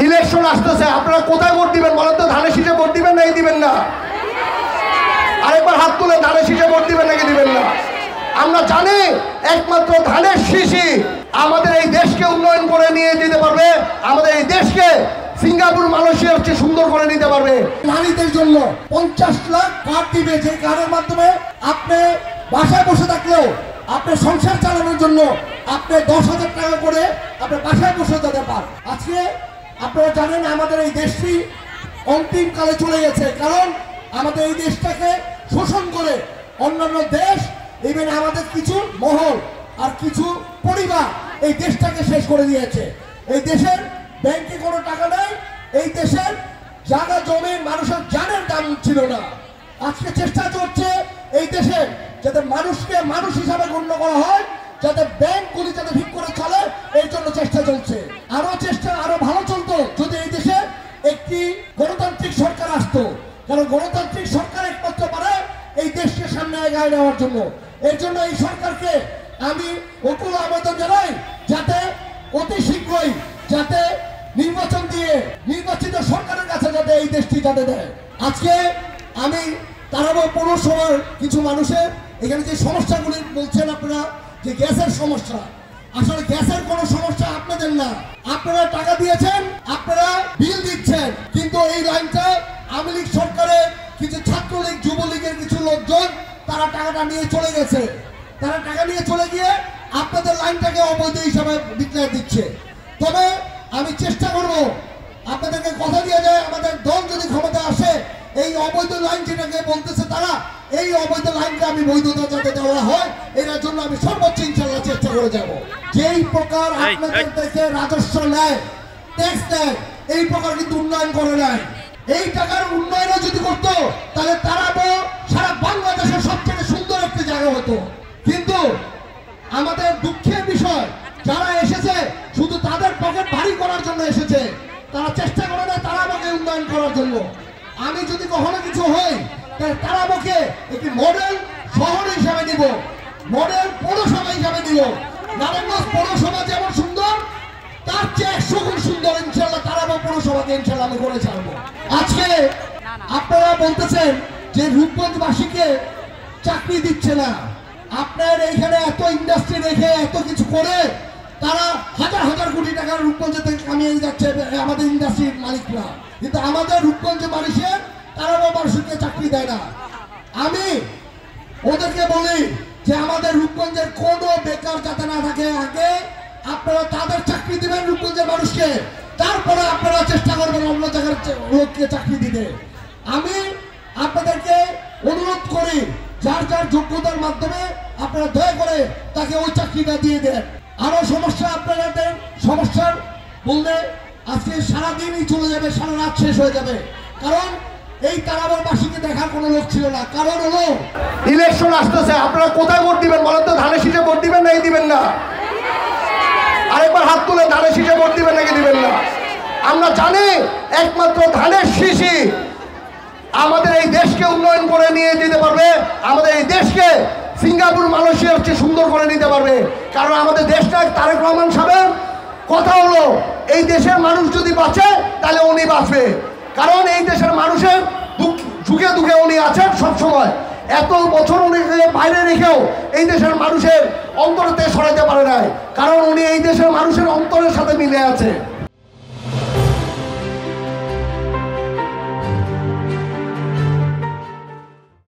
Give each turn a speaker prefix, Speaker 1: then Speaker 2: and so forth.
Speaker 1: Election আসতেছে, আপনারা কোথায় ভোট দিবেন বলেন তো? ধানের শীষে ভোট দিবেন নাকি দিবেন না? আরেকবার হাত তুলে, ধানের শীষে ভোট দিবেন নাকি দিবেন না? আমরা জানি একমাত্র ধানের শীষই আমাদের এই দেশকে উন্নয়ন করে নিয়ে যেতে পারবে, আমাদের এই দেশকে সিঙ্গাপুর মালয়েশিয়ার চেয়ে সুন্দর করে নিতে পারবে।
Speaker 2: নারীদের জন্য 50 লাখ কার্ড দিবে, যে কার্ডের মাধ্যমে আপনি বাসায় বসে থাকলেও আপনি সংসার চালানোর জন্য আপনি 10,000 টাকা করে আপনি বাসায় বসে যেতে পারেন। আজকে আপনারা জানেন আমাদের এই দেশটি অন্তিম কালে চলে গেছে, কারণ আমাদের এই দেশটাকে শোষণ করে অন্যান্য দেশ, ইভেন আমাদের কিছু মহল আর কিছু পরিবার এই দেশটাকে শেষ করে দিয়েছে। এই দেশের ব্যাংকে কোনো টাকা নেই, এই দেশের জায়গা জমি মানুষের জানের দাম ছিল না। আজকে চেষ্টা চলছে এই দেশে যাতে মানুষকে মানুষ হিসাবে গণ্য করা হয়, যাতে ব্যাংকগুলি যাতে ঠিক করে চলে, এর জন্য চেষ্টা চলছে। আরো ভালো চলতো যদি এই দেশে একটি গণতান্ত্রিক সরকার আসতো, কারণ গণতান্ত্রিক সরকার একমাত্র পারে এই দেশকে সামনে এগিয়ে নেওয়ার জন্য। এর জন্য এই সরকারকে আমি অকুল আবেদন জানাই যাতে অতি শীঘ্রই যাতে নির্বাচন দিয়ে নির্বাচিত সরকারের কাছে যাতে এই দেশটি যাতে দেয়। আজকে আমি তারাবো পৌরসভার কিছু মানুষের এখানে যে সমস্যাগুলি বলছেন আপনারা, যে গ্যাসের সমস্যা, আসলে গ্যাসের কোনো সমস্যা আপনাদের না। আপনারা টাকা দিয়েছেন, আপনারা বিল দিচ্ছেন, কিন্তু এই লাইনটা আওয়ামী লীগ সরকারের কিছু ছাত্রলীগ যুবলীগের কিছু লোকজন তারা টাকাটা নিয়ে চলে গেছে। তারা টাকা নিয়ে চলে গিয়ে আপনাদের লাইনটাকে অবৈধ হিসাবে ডিক্লেয়ার দিচ্ছে। তবে আমি চেষ্টা করব, আপনাদেরকে কথা দিয়ে যায় আমাদের দল যদি ক্ষমতা আসে, এই অবৈধ লাইন যেটাকে বলতেছে তারা, এই অবৈধ লাইনকে আমি বৈধতা যাতে দেওয়া হয় এটার জন্য আমি সর্বোচ্চ ইনশাল্লাহ চেষ্টা করে যাব। যেই প্রকার আপনাদের থেকে রাজস্ব নেয়, ট্যাক্স নেয়, এই প্রকার কিন্তু উন্নয়ন করে নেয়। এই টাকার উন্নয়নও যদি করতো তাহলে তারাবো সারা বাংলাদেশের সবচেয়ে সুন্দর একটি জায়গা হতো। কিন্তু আমাদের দুঃখের বিষয়, যারা এসেছে শুধু তাদের পকেট ভারী করার জন্য এসেছে, তারা চেষ্টা করে না তারাবোকে উন্নয়ন করার জন্য। আমি যদি কখনো কিছু হই তাহলে তারাবোকে একটি মডেল শহর হিসাবে নিব, মডেল পৌরসভা হিসাবে নিব। নারায়ণগঞ্জ পৌরসভা যেমন সুন্দর, তার চেয়ে 100 গুণ সুন্দর ইনশাল্লাহ তারাবো পৌরসভাকে ইনশাল্লাহ আমি করে ছাড়বো। আজকে আপনারা বলতেছেন যে রূপগঞ্জবাসীকে চাকরি দিচ্ছে না। আপনার এইখানে এত ইন্ডাস্ট্রি রেখে এত কিছু করে তারা হাজার হাজার কোটি টাকা রূপগঞ্জে থেকে কামিয়ে যাচ্ছে আমাদের ইন্ডাস্ট্রির মালিকরা, কিন্তু আমাদের রূপগঞ্জে মানুষের তারাবো মানুষকে চাকরি দেয় না। আমি ওদেরকে বলি যে আমাদের রূপগঞ্জের কোনো বেকার যাতে না থাকে, আগে আপনারা তাদের চাকরি দিবেন রূপগঞ্জের মানুষকে, তারপরে আপনারা চেষ্টা করবেন অন্য জায়গার লোককে চাকরি দিতে। আমি আপনাদেরকে অনুরোধ করি যার যার যোগ্যতার মাধ্যমে আপনারা দয়া করে তাকে ওই চাকরিটা দিয়ে দেন। আরো সমস্যা আপনারা দেন, সমস্যার বললে আজকে সারাদিনই চলে যাবে, সারা রাত শেষ হয়ে যাবে, কারণ এই তারাবাসীকে দেখার কোনো লোক ছিল না। কারণ হলো
Speaker 1: ইলেকশন আসতেছে, আপনারা কোথায় ভোট দিবেন বলেন তো? ধানের শীষে ভোট দিবেন নাকি দিবেন না? আরেকবার হাত তুলে, ধানের শীষে ভোট দিবেন নাকি দিবেন না? আমরা জানি একমাত্র ধানের শীষই আমাদের এই দেশকে উন্নয়ন করে নিয়ে যেতে পারবে, আমাদের এই দেশকে সিঙ্গাপুর মালয়েশিয়ার চেয়ে সুন্দর করে নিতে পারবে। কারণ আমাদের দেশটা তারেক রহমান সাহেবের কথা হলো, এই দেশের মানুষ যদি বাঁচে তাহলে উনি বাঁচবে, কারণ এই দেশের মানুষের সুখে দুঃখে উনি আছেন সবসময়। এত বছর উনি বাইরে রেখেও এই দেশের মানুষের অন্তরতে সরাইতে পারে নাই, কারণ উনি এই দেশের মানুষের অন্তরের সাথে মিলে আছে।